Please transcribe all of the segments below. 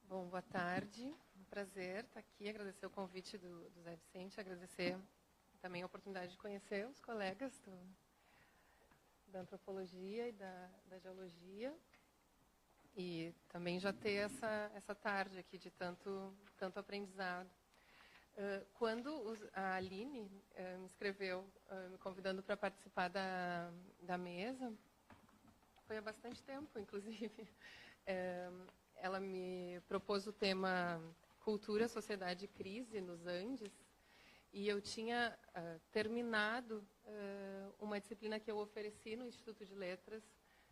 Bom, boa tarde. Um prazer estar aqui, agradecer o convite do Zé Vicente, agradecer também a oportunidade de conhecer os colegas da antropologia e da geologia. E também já ter essa tarde aqui de tanto aprendizado. Quando a Aline me escreveu, me convidando para participar da mesa, foi há bastante tempo, inclusive. Ela me propôs o tema Cultura, Sociedade e Crise nos Andes, e eu tinha terminado uma disciplina que eu ofereci no Instituto de Letras,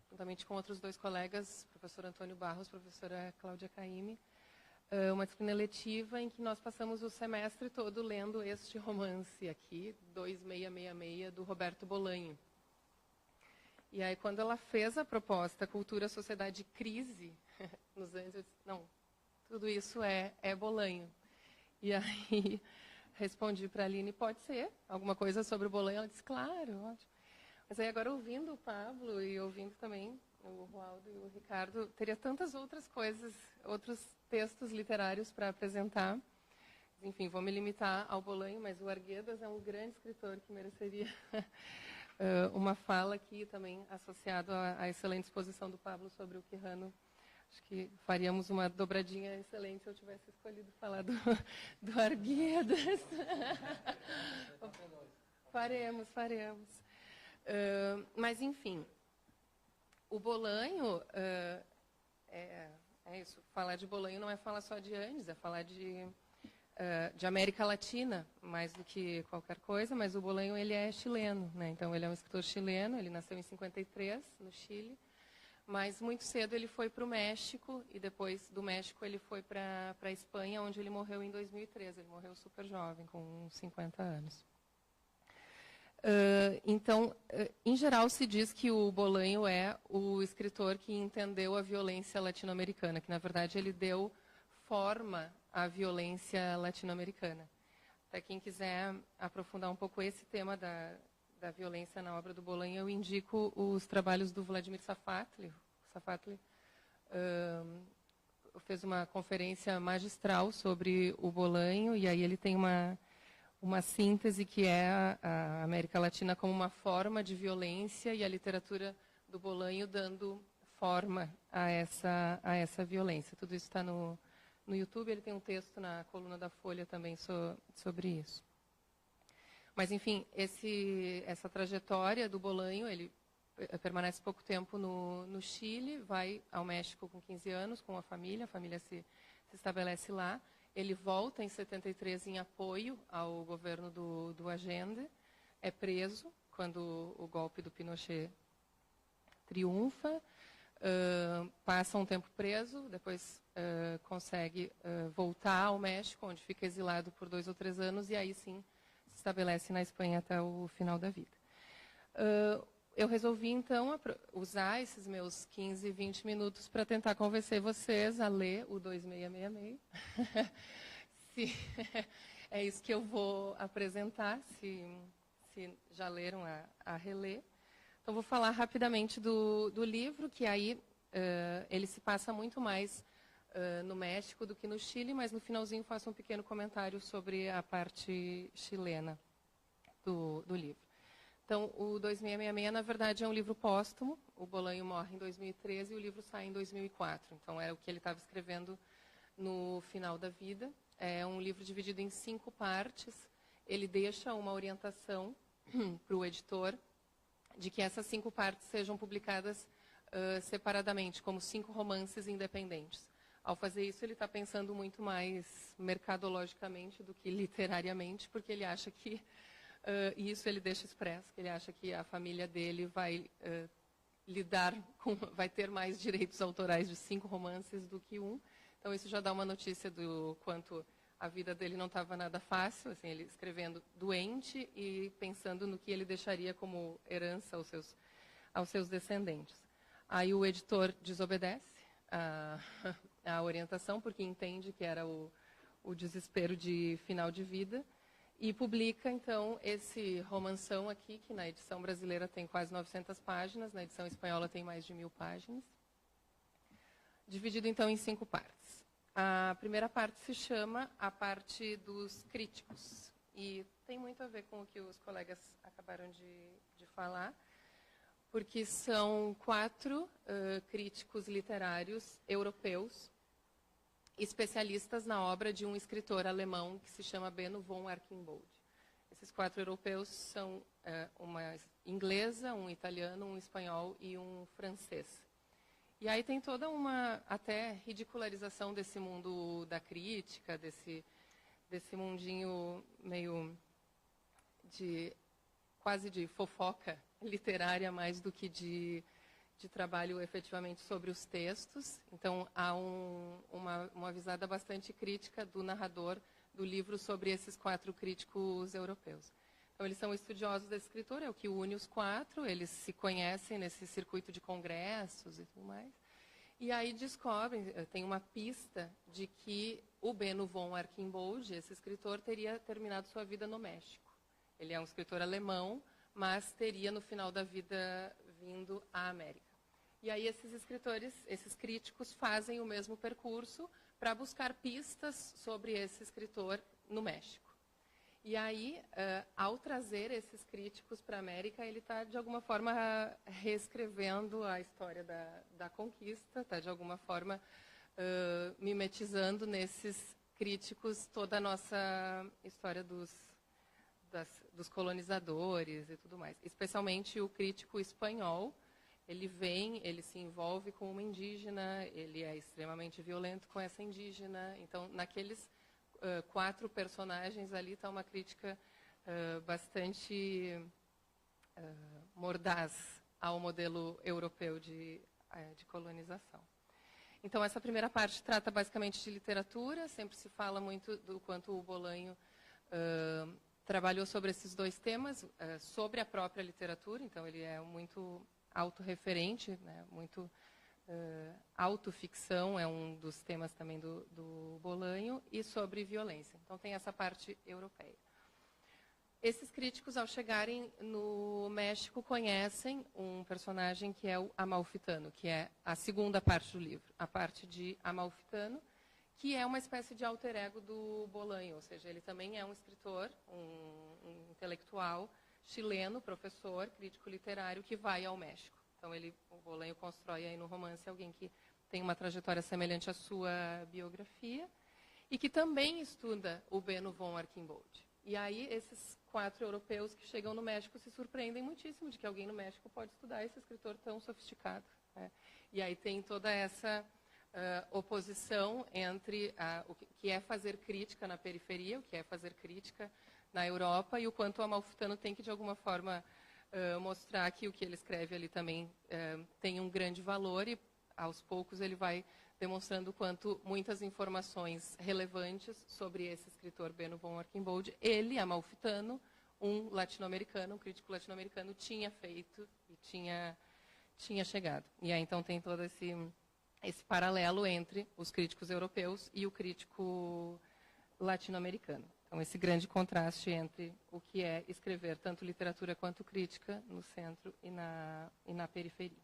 juntamente com outros dois colegas, professor Antônio Barros, professora Cláudia Caime, uma disciplina letiva em que nós passamos o semestre todo lendo este romance aqui, 2666, do Roberto Bolanho. E aí, quando ela fez a proposta Cultura, Sociedade e Crise nos Andes, eu disse, não, tudo isso é Bolanho. E aí, respondi para a Aline, pode ser alguma coisa sobre o Bolanho? Ela disse, claro, ótimo. Mas aí, agora, ouvindo o Pablo e ouvindo também o Roaldo e o Ricardo, teria tantas outras coisas, outros textos literários para apresentar. Enfim, vou me limitar ao Bolanho, mas o Arguedas é um grande escritor que mereceria uma fala aqui também associado à excelente exposição do Pablo sobre o Quijano. Acho que faríamos uma dobradinha excelente se eu tivesse escolhido falar do Arguedas. Faremos. Mas, enfim, o Bolanho, é isso, falar de Bolanho não é falar só de Andes, é falar de América Latina, mais do que qualquer coisa, mas o Bolanho ele é chileno, né? Então ele é um escritor chileno, ele nasceu em 53, no Chile, mas muito cedo ele foi para o México, e depois do México ele foi para a Espanha, onde ele morreu em 2013, ele morreu super jovem, com 50 anos. Então, em geral, se diz que o Bolanho é o escritor que entendeu a violência latino-americana, que, na verdade, ele deu forma à violência latino-americana. Para quem quiser aprofundar um pouco esse tema da violência na obra do Bolanho, eu indico os trabalhos do Vladimir Safatli. Safatli fez uma conferência magistral sobre o Bolanho, e aí ele tem uma síntese que é a América Latina como uma forma de violência e a literatura do Bolanho dando forma a essa violência. Tudo isso está no YouTube, ele tem um texto na coluna da Folha também sobre isso. Mas, enfim, essa trajetória do Bolanho, ele permanece pouco tempo no Chile, vai ao México com 15 anos, com a família se estabelece lá. Ele volta em 73 em apoio ao governo do Allende, é preso quando o golpe do Pinochet triunfa, passa um tempo preso, depois consegue voltar ao México, onde fica exilado por 2 ou 3 anos, e aí sim se estabelece na Espanha até o final da vida. Eu resolvi, então, usar esses meus 15, 20 minutos para tentar convencer vocês a ler o 2666. É isso que eu vou apresentar, se já leram, a reler. Então, vou falar rapidamente do livro, que aí ele se passa muito mais no México do que no Chile, mas no finalzinho faço um pequeno comentário sobre a parte chilena do livro. Então, o 2666, na verdade, é um livro póstumo. O Bolanho morre em 2013 e o livro sai em 2004. Então, era o que ele estava escrevendo no final da vida. É um livro dividido em 5 partes. Ele deixa uma orientação para o editor de que essas 5 partes sejam publicadas separadamente, como 5 romances independentes. Ao fazer isso, ele está pensando muito mais mercadologicamente do que literariamente, porque ele acha que e isso ele deixa expresso, que ele acha que a família dele vai vai ter mais direitos autorais de 5 romances do que um. Então isso já dá uma notícia do quanto a vida dele não estava nada fácil, assim, ele escrevendo doente e pensando no que ele deixaria como herança aos seus descendentes. Aí o editor desobedece a orientação, porque entende que era o desespero de final de vida, e publica, então, esse romanção aqui, que na edição brasileira tem quase 900 páginas, na edição espanhola tem mais de 1000 páginas, dividido, então, em 5 partes. A primeira parte se chama a parte dos críticos. E tem muito a ver com o que os colegas acabaram de falar, porque são 4 críticos literários europeus, especialistas na obra de um escritor alemão que se chama Benno von Archimboldt. Esses 4 europeus são uma inglesa, um italiano, um espanhol e um francês. E aí tem toda uma até ridicularização desse mundo da crítica, desse mundinho meio quase de fofoca literária, mais do que de trabalho efetivamente sobre os textos. Então, há uma visada bastante crítica do narrador do livro sobre esses 4 críticos europeus. Então, eles são estudiosos desse escritor, é o que une os 4, eles se conhecem nesse circuito de congressos e tudo mais. E aí descobrem, tem uma pista de que o Benno von Archimboldt, esse escritor, teria terminado sua vida no México. Ele é um escritor alemão, mas teria no final da vida vindo à América. E aí esses escritores, esses críticos, fazem o mesmo percurso para buscar pistas sobre esse escritor no México. E aí, ao trazer esses críticos para a América, ele está, de alguma forma, reescrevendo a história da conquista, está, de alguma forma, mimetizando nesses críticos toda a nossa história dos colonizadores e tudo mais. Especialmente o crítico espanhol, ele se envolve com uma indígena, ele é extremamente violento com essa indígena. Então, naqueles 4 personagens ali está uma crítica bastante mordaz ao modelo europeu de colonização. Então, essa primeira parte trata basicamente de literatura, sempre se fala muito do quanto o Bolanho trabalhou sobre esses 2 temas, sobre a própria literatura, então ele é muito autorreferente, né, muito autoficção é um dos temas também do Bolanho, e sobre violência. Então, tem essa parte europeia. Esses críticos, ao chegarem no México, conhecem um personagem que é o Amalfitano, que é a segunda parte do livro, a parte de Amalfitano, que é uma espécie de alter ego do Bolanho, ou seja, ele também é um escritor, um intelectual chileno, professor, crítico literário, que vai ao México. Então, o Bolanho constrói aí no romance alguém que tem uma trajetória semelhante à sua biografia e que também estuda o Benno von Archimboldt. E aí, esses 4 europeus que chegam no México se surpreendem muitíssimo de que alguém no México pode estudar esse escritor tão sofisticado, né? E aí tem toda essa oposição entre o que é fazer crítica na periferia, o que é fazer crítica na Europa, e o quanto o Amalfitano tem que, de alguma forma, mostrar que o que ele escreve ali também tem um grande valor, e aos poucos ele vai demonstrando o quanto muitas informações relevantes sobre esse escritor Benno von Archimboldt, ele, Amalfitano, um latino-americano, um crítico latino-americano, tinha feito e tinha chegado. E aí então tem todo esse paralelo entre os críticos europeus e o crítico latino-americano. Então, esse grande contraste entre o que é escrever tanto literatura quanto crítica no centro e na periferia.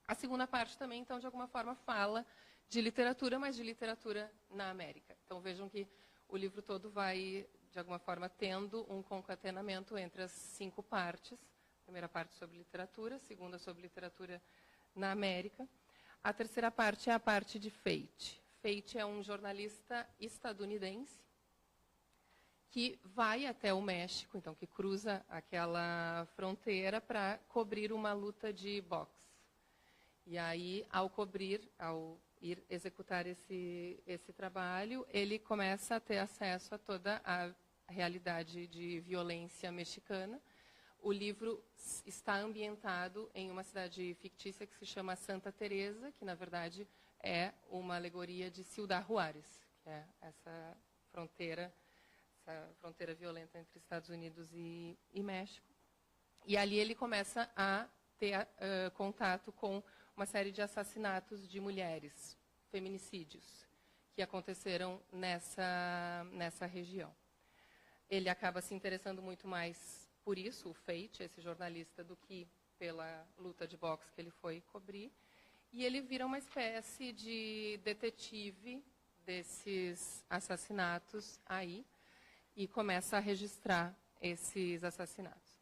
A segunda parte também, então, de alguma forma, fala de literatura, mas de literatura na América. Então, vejam que o livro todo vai, de alguma forma, tendo um concatenamento entre as 5 partes. A primeira parte sobre literatura, a segunda sobre literatura na América. A terceira parte é a parte de Fate. Fate é um jornalista estadunidense que vai até o México, então que cruza aquela fronteira para cobrir uma luta de boxe. E aí, ao ir executar esse trabalho, ele começa a ter acesso a toda a realidade de violência mexicana. O livro está ambientado em uma cidade fictícia que se chama Santa Teresa, que, na verdade, é uma alegoria de Ciudad Juárez, que é essa fronteira violenta entre Estados Unidos e México. E ali ele começa a ter contato com uma série de assassinatos de mulheres, feminicídios, que aconteceram nessa região. Ele acaba se interessando muito mais por isso, o Fate, esse jornalista, do que pela luta de boxe que ele foi cobrir. E ele vira uma espécie de detetive desses assassinatos aí e começa a registrar esses assassinatos.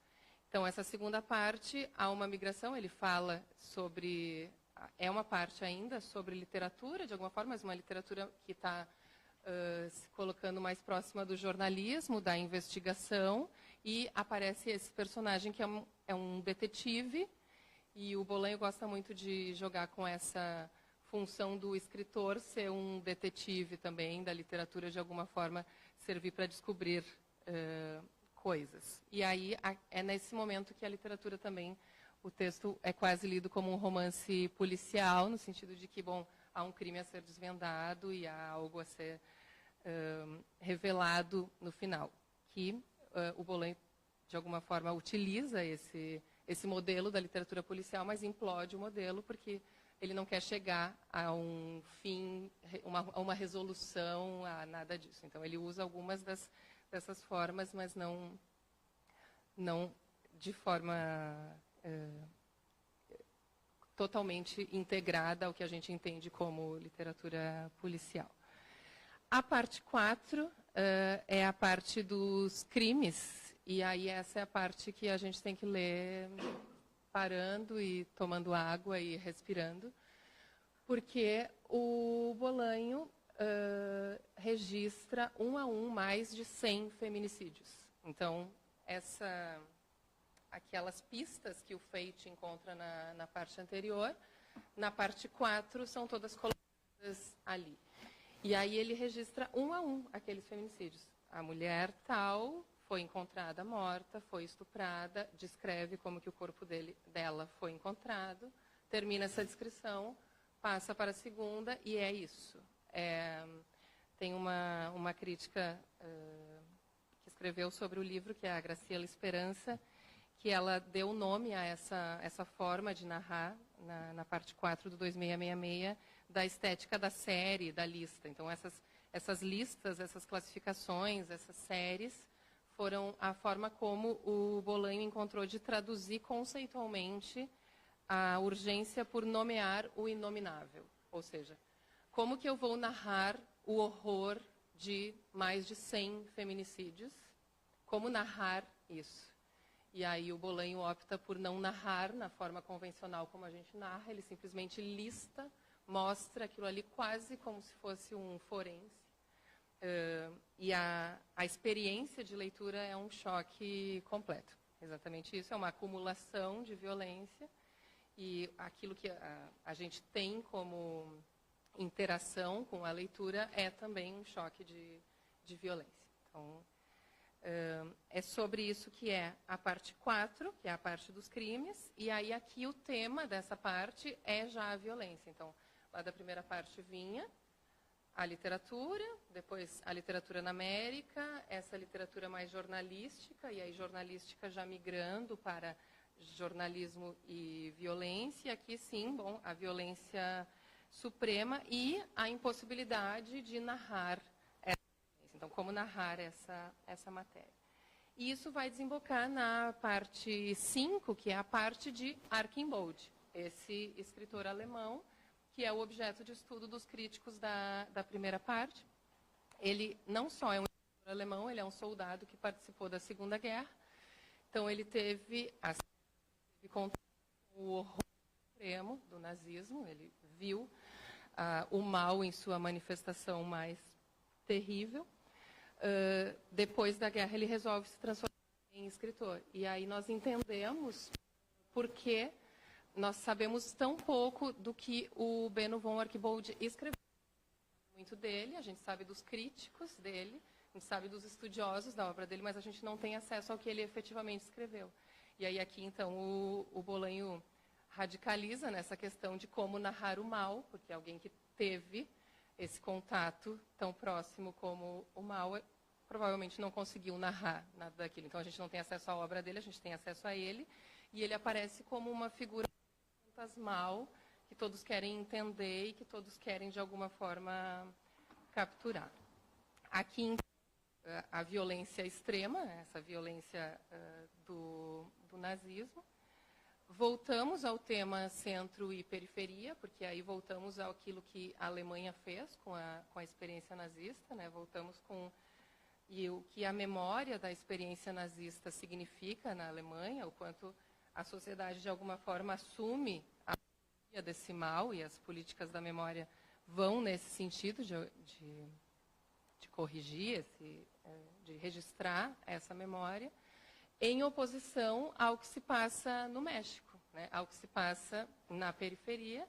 Então, essa segunda parte, há uma migração, ele fala sobre... É uma parte ainda sobre literatura, de alguma forma, mas uma literatura que está se colocando mais próxima do jornalismo, da investigação, e aparece esse personagem que é um detetive, e o Bolanho gosta muito de jogar com essa função do escritor ser um detetive também, da literatura, de alguma forma, servir para descobrir coisas. E aí é nesse momento que a literatura também, o texto é quase lido como um romance policial, no sentido de que, bom, há um crime a ser desvendado e há algo a ser revelado no final. Que o Bolanho, de alguma forma, utiliza esse modelo da literatura policial, mas implode o modelo porque ele não quer chegar a um fim, a uma resolução, a nada disso. Então, ele usa algumas dessas formas, mas não de forma totalmente integrada ao que a gente entende como literatura policial. A parte 4 é a parte dos crimes, e aí essa é a parte que a gente tem que ler parando e tomando água e respirando, porque o Bolanho registra um a um mais de 100 feminicídios. Então, aquelas pistas que o Feit encontra na parte anterior, na parte 4 são todas colocadas ali. E aí ele registra um a um aqueles feminicídios. A mulher tal foi encontrada morta, foi estuprada, descreve como que o corpo dela foi encontrado, termina essa descrição, passa para a segunda e é isso. Tem uma crítica que escreveu sobre o livro, que é a Graciela Esperança, que ela deu nome a essa forma de narrar, na parte 4 do 2666, da estética da série, da lista. Então, essas listas, essas classificações, essas séries, foram a forma como o Bolanho encontrou de traduzir conceitualmente a urgência por nomear o inominável. Ou seja, como que eu vou narrar o horror de mais de 100 feminicídios? Como narrar isso? E aí o Bolanho opta por não narrar na forma convencional como a gente narra, ele simplesmente lista, mostra aquilo ali quase como se fosse um forense. E a experiência de leitura é um choque completo. Exatamente isso, é uma acumulação de violência e aquilo que a gente tem como interação com a leitura é também um choque de violência. Então, é sobre isso que é a parte 4, que é a parte dos crimes, e aí aqui o tema dessa parte é já a violência. Então, lá da primeira parte vinha a literatura, depois a literatura na América, essa literatura mais jornalística, e aí jornalística já migrando para jornalismo e violência, aqui sim, bom, a violência suprema e a impossibilidade de narrar essa violência. Então, como narrar essa matéria. E isso vai desembocar na parte 5, que é a parte de Archambault, esse escritor alemão, que é o objeto de estudo dos críticos da primeira parte. Ele não só é um escritor alemão, ele é um soldado que participou da Segunda Guerra. Então, ele teve contato com o horror supremo do nazismo, ele viu o mal em sua manifestação mais terrível. Depois da guerra, ele resolve se transformar em escritor. E aí nós entendemos por que nós sabemos tão pouco do que o Benno von Archbold escreveu. Muito dele, a gente sabe dos críticos dele, a gente sabe dos estudiosos da obra dele, mas a gente não tem acesso ao que ele efetivamente escreveu. E aí aqui, então, o Bolanho radicaliza nessa questão de como narrar o mal, porque alguém que teve esse contato tão próximo como o mal provavelmente não conseguiu narrar nada daquilo. Então, a gente não tem acesso à obra dele, a gente tem acesso a ele, e ele aparece como uma figura fantasmal que todos querem entender e que todos querem, de alguma forma, capturar. Aqui, a violência extrema, essa violência do nazismo. voltamos ao tema centro e periferia, porque aí voltamos àquilo que a Alemanha fez com a experiência nazista, né? Voltamos com e o que a memória da experiência nazista significa na Alemanha, o quanto a sociedade, de alguma forma, assume a memória desse mal, e as políticas da memória vão nesse sentido de corrigir, de registrar essa memória, em oposição ao que se passa no México, né? Ao que se passa na periferia,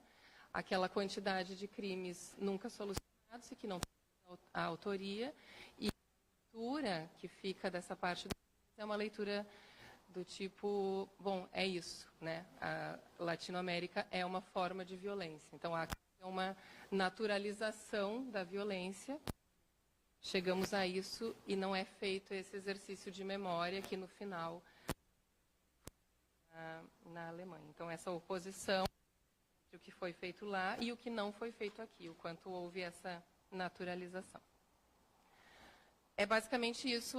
aquela quantidade de crimes nunca solucionados e que não tem a autoria, e a leitura que fica dessa parte é uma leitura do tipo, bom, é isso, né? A Latinoamérica é uma forma de violência. Então, há uma naturalização da violência. Chegamos a isso e não é feito esse exercício de memória que, no final, na Alemanha. Então, essa oposição entre o que foi feito lá e o que não foi feito aqui, o quanto houve essa naturalização. É basicamente isso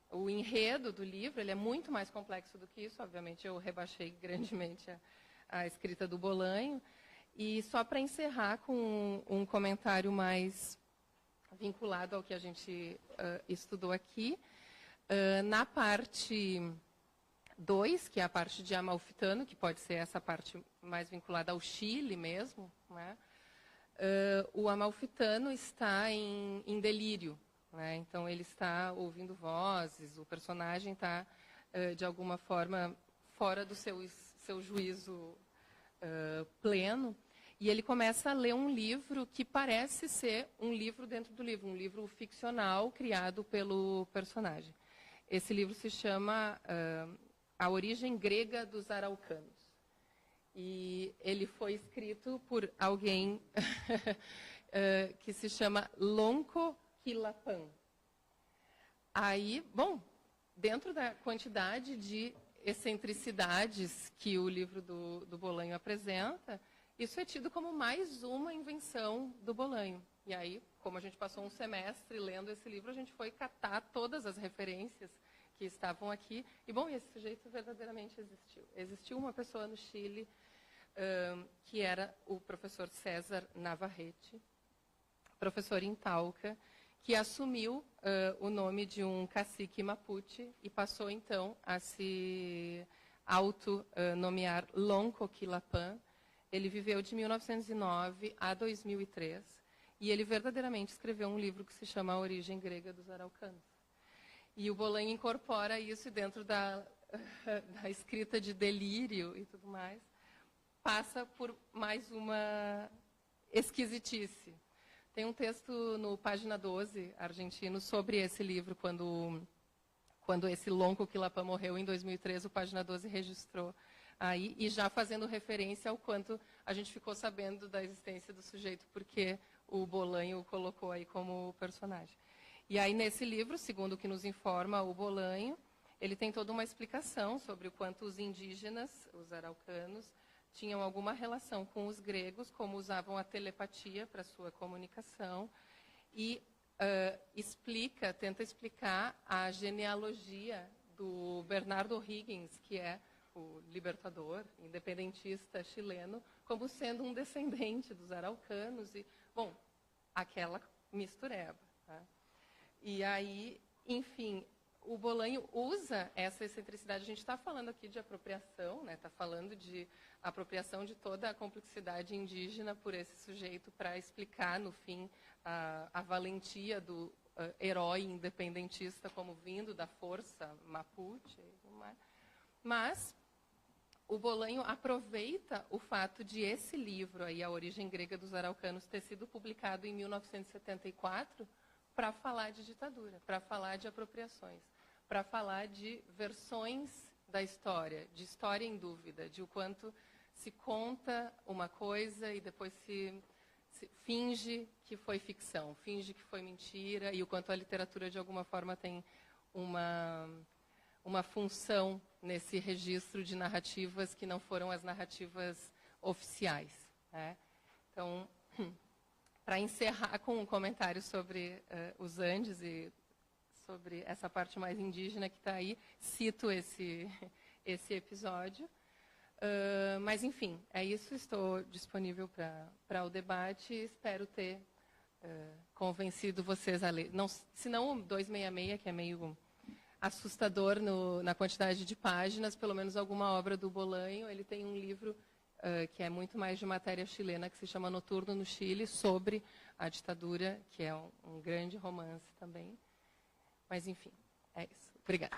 o enredo do livro. Ele é muito mais complexo do que isso. Obviamente, eu rebaixei grandemente a escrita do Bolanho. E só para encerrar com um comentário mais vinculado ao que a gente estudou aqui, na parte 2, que é a parte de Amalfitano, que pode ser essa parte mais vinculada ao Chile mesmo, né? O Amalfitano está em delírio, né? Então, ele está ouvindo vozes, o personagem está, de alguma forma, fora do seu juízo pleno, e ele começa a ler um livro que parece ser um livro dentro do livro, um livro ficcional criado pelo personagem. Esse livro se chama A Origem Grega dos Araucanos. E ele foi escrito por alguém que se chama Lonco Quilapán. Aí, bom, dentro da quantidade de excentricidades que o livro do Bolanho apresenta, isso é tido como mais uma invenção do Bolanho. E aí, como a gente passou um semestre lendo esse livro, a gente foi catar todas as referências que estavam aqui. E, bom, esse sujeito verdadeiramente existiu. Existiu uma pessoa no Chile, que era o professor César Navarrete, professor em Talca, que assumiu o nome de um cacique mapuche e passou, então, a se autonomear Lonco Quilapán. Ele viveu de 1909 a 2003 e ele verdadeiramente escreveu um livro que se chama A Origem Grega dos Araucanos. E o Bolanho incorpora isso dentro da escrita de delírio e tudo mais, passa por mais uma esquisitice. Tem um texto no Página 12, argentino, sobre esse livro, quando esse Lonco Quilapán morreu em 2003, o Página 12 registrou aí, e já fazendo referência ao quanto a gente ficou sabendo da existência do sujeito, porque o Bolanho o colocou aí como personagem. E aí, nesse livro, segundo o que nos informa o Bolanho, ele tem toda uma explicação sobre o quanto os indígenas, os araucanos, tinham alguma relação com os gregos, como usavam a telepatia para sua comunicação, e tenta explicar a genealogia do Bernardo O'Higgins, que é o libertador, independentista chileno, como sendo um descendente dos araucanos, e, bom, aquela mistureba. Tá? E aí, enfim, o Bolanho usa essa excentricidade. A gente está falando aqui de apropriação, né? Está falando de apropriação de toda a complexidade indígena por esse sujeito para explicar, no fim, a valentia do herói independentista como vindo da força mapuche. Mas o Bolanho aproveita o fato de esse livro, aí, A Origem Grega dos Araucanos, ter sido publicado em 1974 para falar de ditadura, para falar de apropriações, para falar de versões da história, de história em dúvida, de o quanto se conta uma coisa e depois se finge que foi ficção, finge que foi mentira, e o quanto a literatura, de alguma forma, tem uma função nesse registro de narrativas que não foram as narrativas oficiais. Né? Então, para encerrar com um comentário sobre os Andes e sobre essa parte mais indígena que está aí, cito esse episódio. Mas, enfim, é isso. Estou disponível para o debate e espero ter convencido vocês a ler. Não, se não o 266, que é meio assustador na quantidade de páginas, pelo menos alguma obra do Bolanho. Ele tem um livro que é muito mais de matéria chilena, que se chama Noturno no Chile, sobre a ditadura, que é um grande romance também. Mas, enfim, é isso. Obrigada.